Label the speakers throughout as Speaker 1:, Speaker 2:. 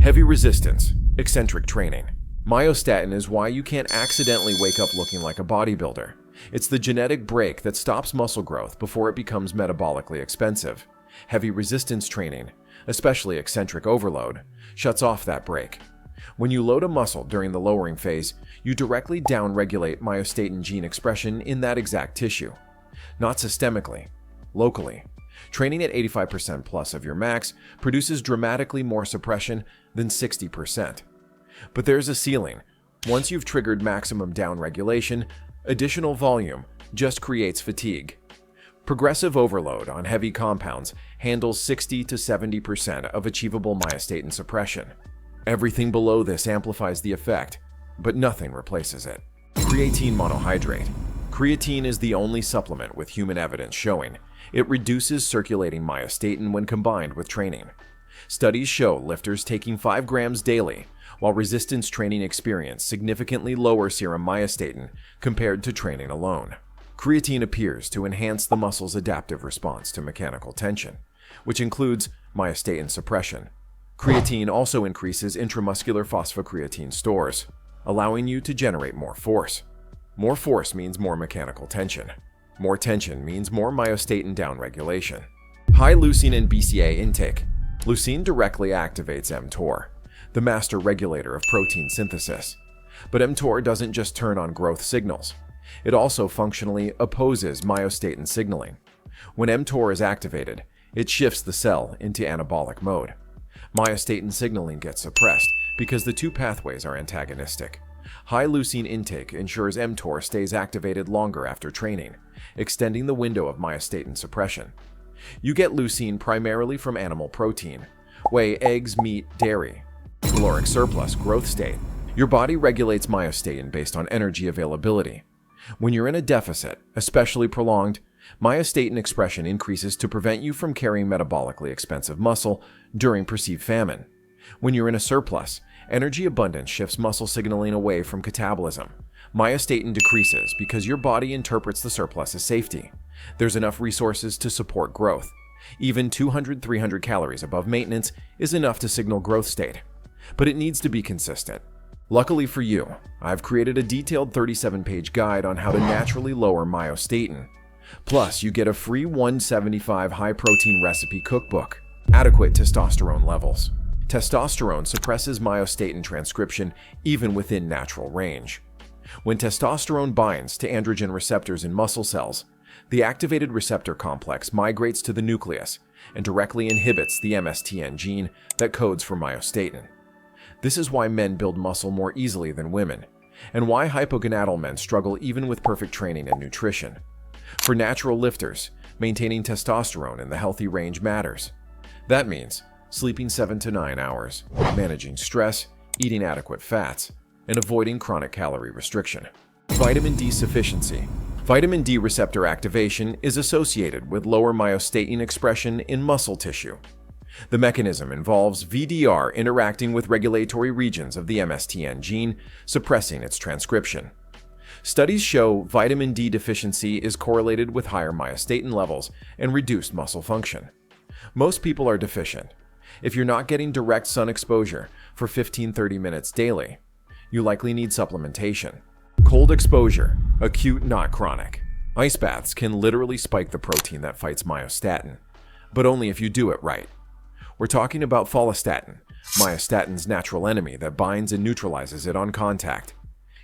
Speaker 1: Heavy resistance, eccentric training. Myostatin is why you can't accidentally wake up looking like a bodybuilder. It's the genetic brake that stops muscle growth before it becomes metabolically expensive. Heavy resistance training, especially eccentric overload, shuts off that brake. When you load a muscle during the lowering phase, you directly downregulate myostatin gene expression in that exact tissue. Not systemically, locally. Training at 85% plus of your max produces dramatically more suppression than 60%. But there's a ceiling. Once you've triggered maximum downregulation, additional volume just creates fatigue. Progressive overload on heavy compounds handles 60 to 70% of achievable myostatin suppression. Everything below this amplifies the effect, but nothing replaces it. Creatine monohydrate. Creatine is the only supplement with human evidence showing it reduces circulating myostatin when combined with training. Studies show lifters taking 5 grams daily, while resistance training experience significantly lower serum myostatin compared to training alone. Creatine appears to enhance the muscle's adaptive response to mechanical tension, which includes myostatin suppression. Creatine also increases intramuscular phosphocreatine stores, allowing you to generate more force. More force means more mechanical tension. More tension means more myostatin downregulation. High-leucine and BCA intake. Leucine directly activates mTOR, the master regulator of protein synthesis. But mTOR doesn't just turn on growth signals. It also functionally opposes myostatin signaling. When mTOR is activated, it shifts the cell into anabolic mode. Myostatin signaling gets suppressed because the two pathways are antagonistic. High-leucine intake ensures mTOR stays activated longer after training, extending the window of myostatin suppression. You get leucine primarily from animal protein, whey, eggs, meat, dairy. Caloric surplus, growth state. Your body regulates myostatin based on energy availability. When you're in a deficit, especially prolonged, myostatin expression increases to prevent you from carrying metabolically expensive muscle during perceived famine. When you're in a surplus, energy abundance shifts muscle signaling away from catabolism. Myostatin decreases because your body interprets the surplus as safety. There's enough resources to support growth. Even 200-300 calories above maintenance is enough to signal growth state. But it needs to be consistent. Luckily for you, I've created a detailed 37-page guide on how to naturally lower myostatin. Plus, you get a free 175 high-protein recipe cookbook. Adequate testosterone levels. Testosterone suppresses myostatin transcription even within natural range. When testosterone binds to androgen receptors in muscle cells, the activated receptor complex migrates to the nucleus and directly inhibits the MSTN gene that codes for myostatin. This is why men build muscle more easily than women, and why hypogonadal men struggle even with perfect training and nutrition. For natural lifters, maintaining testosterone in the healthy range matters. That means sleeping 7 to 9 hours, managing stress, eating adequate fats, and avoiding chronic calorie restriction. Vitamin D sufficiency. Vitamin D receptor activation is associated with lower myostatin expression in muscle tissue. The mechanism involves VDR interacting with regulatory regions of the MSTN gene, suppressing its transcription. Studies show vitamin D deficiency is correlated with higher myostatin levels and reduced muscle function. Most people are deficient. If you're not getting direct sun exposure for 15-30 minutes daily, you likely need supplementation. Cold exposure, acute not chronic. Ice baths can literally spike the protein that fights myostatin, but only if you do it right. We're talking about Follistatin, myostatin's natural enemy that binds and neutralizes it on contact.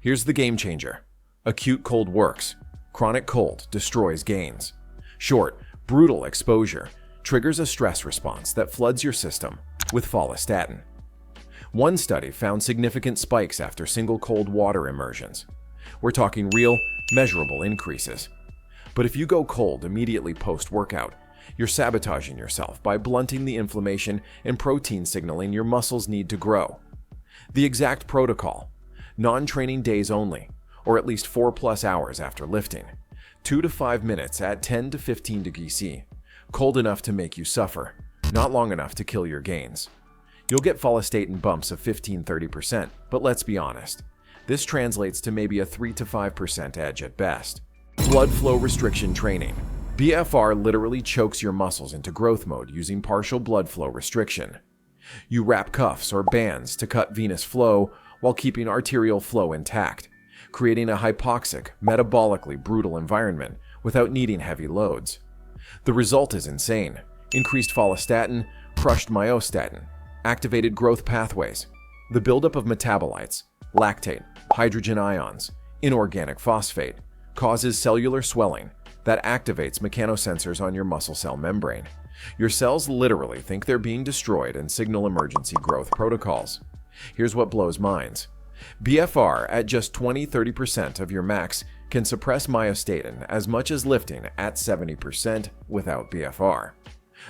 Speaker 1: Here's the game changer. Acute cold works. Chronic cold destroys gains. Short, brutal exposure triggers a stress response that floods your system with Follistatin. One study found significant spikes after single cold water immersions. We're talking real, measurable increases. But if you go cold immediately post-workout, you're sabotaging yourself by blunting the inflammation and protein signaling your muscles need to grow. The exact protocol: non-training days only, or at least 4+ hours after lifting, 2 to 5 minutes at 10 to 15 degrees C, cold enough to make you suffer, not long enough to kill your gains. You'll get follistatin bumps of 15-30%, but let's be honest, this translates to maybe a 3 to 5% edge at best. Blood flow restriction training. BFR literally chokes your muscles into growth mode using partial blood flow restriction. You wrap cuffs or bands to cut venous flow while keeping arterial flow intact, creating a hypoxic, metabolically brutal environment without needing heavy loads. The result is insane. Increased follistatin, crushed myostatin, activated growth pathways. The buildup of metabolites, lactate, hydrogen ions, inorganic phosphate, causes cellular swelling that activates mechanosensors on your muscle cell membrane. Your cells literally think they're being destroyed and signal emergency growth protocols. Here's what blows minds. BFR at just 20-30% of your max can suppress myostatin as much as lifting at 70% without BFR.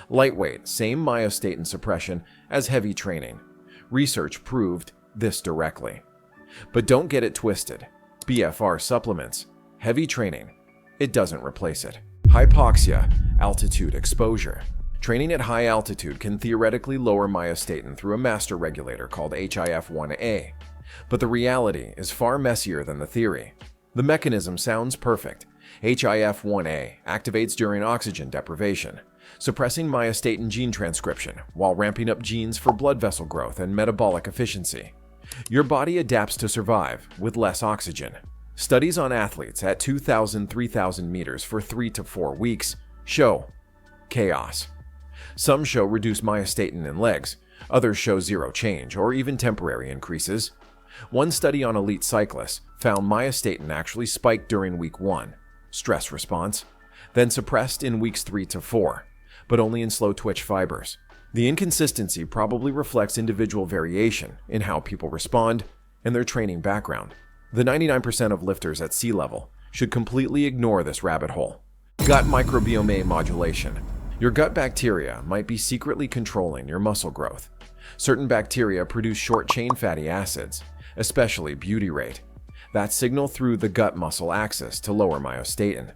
Speaker 1: Lightweight, same myostatin suppression as heavy training. Research proved this directly. But don't get it twisted. BFR supplements heavy training. It doesn't replace it. Hypoxia, altitude exposure. Training at high altitude can theoretically lower myostatin through a master regulator called HIF-1A. But the reality is far messier than the theory. The mechanism sounds perfect. HIF-1A activates during oxygen deprivation, suppressing myostatin gene transcription while ramping up genes for blood vessel growth and metabolic efficiency. Your body adapts to survive with less oxygen. Studies on athletes at 2,000-3,000 meters for 3 to 4 weeks show chaos. Some show reduced myostatin in legs, others show zero change or even temporary increases. One study on elite cyclists found myostatin actually spiked during week 1, stress response, then suppressed in weeks 3 to 4, but only in slow twitch fibers. The inconsistency probably reflects individual variation in how people respond and their training background. The 99% of lifters at sea level should completely ignore this rabbit hole. Gut microbiome modulation. Your gut bacteria might be secretly controlling your muscle growth. Certain bacteria produce short-chain fatty acids, especially butyrate, that signal through the gut muscle axis to lower myostatin.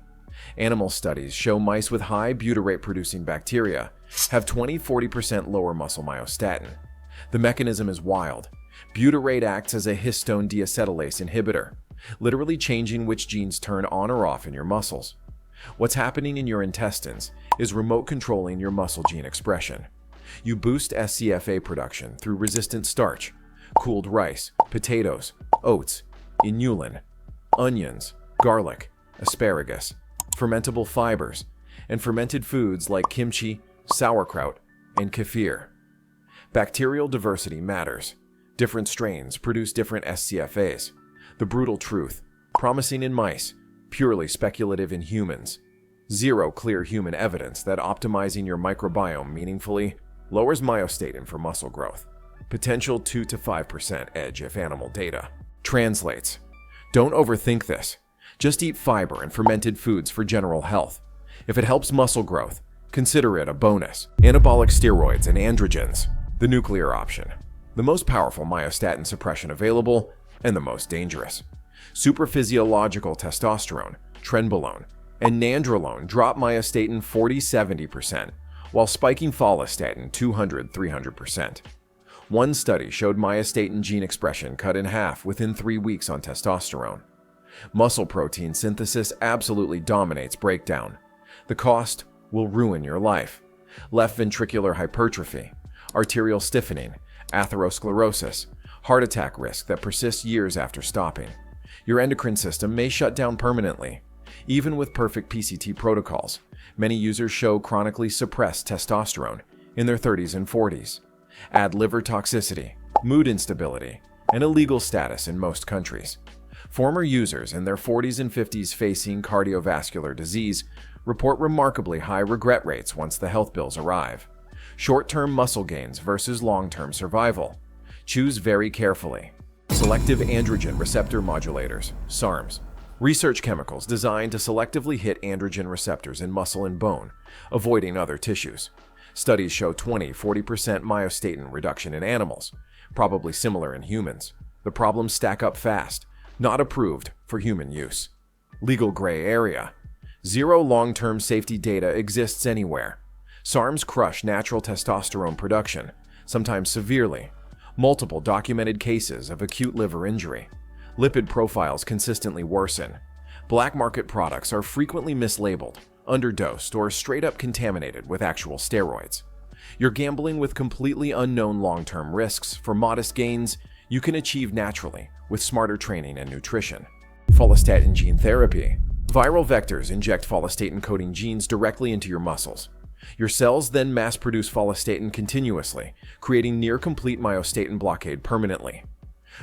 Speaker 1: Animal studies show mice with high butyrate-producing bacteria have 20-40% lower muscle myostatin. The mechanism is wild. Butyrate acts as a histone deacetylase inhibitor, literally changing which genes turn on or off in your muscles. What's happening in your intestines is remote controlling your muscle gene expression. You boost SCFA production through resistant starch, cooled rice, potatoes, oats, inulin, onions, garlic, asparagus, fermentable fibers, and fermented foods like kimchi, sauerkraut, and kefir. Bacterial diversity matters. Different strains produce different SCFAs. The brutal truth, promising in mice, purely speculative in humans. Zero clear human evidence that optimizing your microbiome meaningfully lowers myostatin for muscle growth. Potential 2 to 5% edge if animal data. Translates. Don't overthink this. Just eat fiber and fermented foods for general health. If it helps muscle growth, consider it a bonus. Anabolic steroids and androgens. The nuclear option. The most powerful myostatin suppression available and the most dangerous. Supraphysiological testosterone, trenbolone, and nandrolone drop myostatin 40-70%, while spiking follistatin 200-300%. One study showed myostatin gene expression cut in half within 3 weeks on testosterone. Muscle protein synthesis absolutely dominates breakdown. The cost will ruin your life. Left ventricular hypertrophy, arterial stiffening, atherosclerosis, heart attack risk that persists years after stopping. Your endocrine system may shut down permanently. Even with perfect PCT protocols, many users show chronically suppressed testosterone in their 30s and 40s. Add liver toxicity, mood instability, and illegal status in most countries. Former users in their 40s and 50s facing cardiovascular disease report remarkably high regret rates once the health bills arrive. Short-term muscle gains versus long-term survival. Choose very carefully. Selective androgen receptor modulators, SARMs. Research chemicals designed to selectively hit androgen receptors in muscle and bone, avoiding other tissues. Studies show 20-40% myostatin reduction in animals, probably similar in humans. The problems stack up fast, not approved for human use. Legal gray area. Zero long-term safety data exists anywhere. SARMs crush natural testosterone production, sometimes severely. Multiple documented cases of acute liver injury. Lipid profiles consistently worsen. Black market products are frequently mislabeled, underdosed, or straight up contaminated with actual steroids. You're gambling with completely unknown long-term risks for modest gains you can achieve naturally with smarter training and nutrition. Follistatin gene therapy. Viral vectors inject follistatin-coating genes directly into your muscles. Your cells then mass-produce follistatin continuously, creating near-complete myostatin blockade permanently.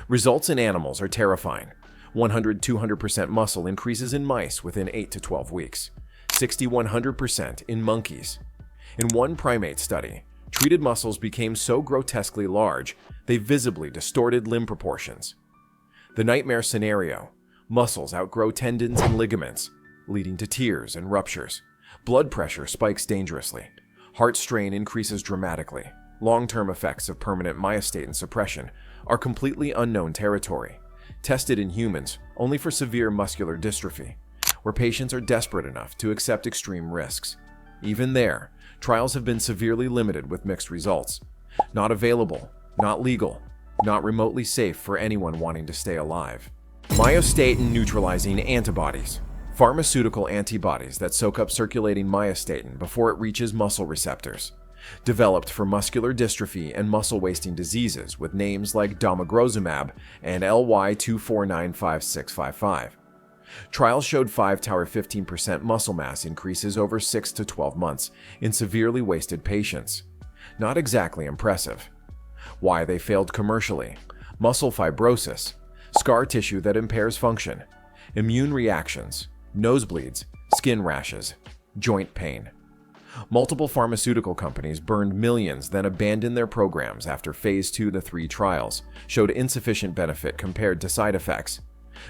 Speaker 1: Results in animals are terrifying. 100–200% muscle increases in mice within 8 to 12 weeks. 60–100% in monkeys. In one primate study, treated muscles became so grotesquely large, they visibly distorted limb proportions. The nightmare scenario: muscles outgrow tendons and ligaments, leading to tears and ruptures. Blood pressure spikes dangerously. Heart strain increases dramatically. Long-term effects of permanent myostatin suppression are completely unknown territory, tested in humans only for severe muscular dystrophy, where patients are desperate enough to accept extreme risks. Even there, trials have been severely limited with mixed results. Not available, not legal, not remotely safe for anyone wanting to stay alive. Myostatin neutralizing antibodies. Pharmaceutical antibodies that soak up circulating myostatin before it reaches muscle receptors. Developed for muscular dystrophy and muscle-wasting diseases with names like damogrozumab and LY2495655. Trials showed 5–15% muscle mass increases over 6 to 12 months in severely wasted patients. Not exactly impressive. Why they failed commercially: muscle fibrosis, scar tissue that impairs function, immune reactions, nosebleeds, skin rashes, joint pain. Multiple pharmaceutical companies burned millions, then abandoned their programs after phase 2 to 3 trials showed insufficient benefit compared to side effects.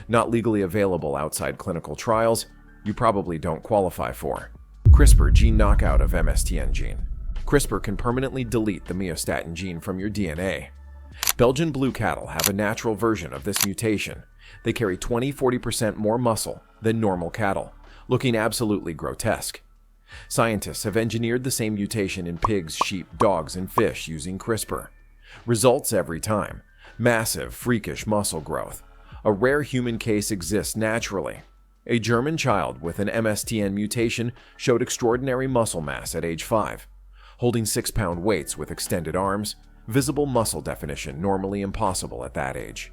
Speaker 1: Not legally available outside clinical trials, you probably don't qualify for. CRISPR gene knockout of MSTN gene. CRISPR can permanently delete the myostatin gene from your DNA. Belgian blue cattle have a natural version of this mutation. They carry 20–40% more muscle than normal cattle, looking absolutely grotesque. Scientists have engineered the same mutation in pigs, sheep, dogs, and fish using CRISPR. Results every time: massive, freakish muscle growth. A rare human case exists naturally. A German child with an MSTN mutation showed extraordinary muscle mass at age 5. Holding 6-pound weights with extended arms, visible muscle definition normally impossible at that age.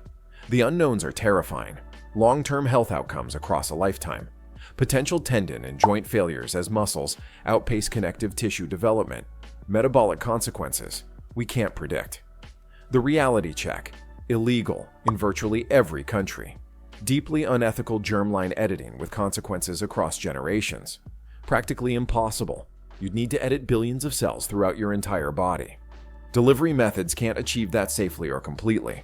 Speaker 1: The unknowns are terrifying. Long-term health outcomes across a lifetime. Potential tendon and joint failures as muscles outpace connective tissue development. Metabolic consequences we can't predict. The reality check: illegal in virtually every country. Deeply unethical germline editing with consequences across generations. Practically impossible. You'd need to edit billions of cells throughout your entire body. Delivery methods can't achieve that safely or completely.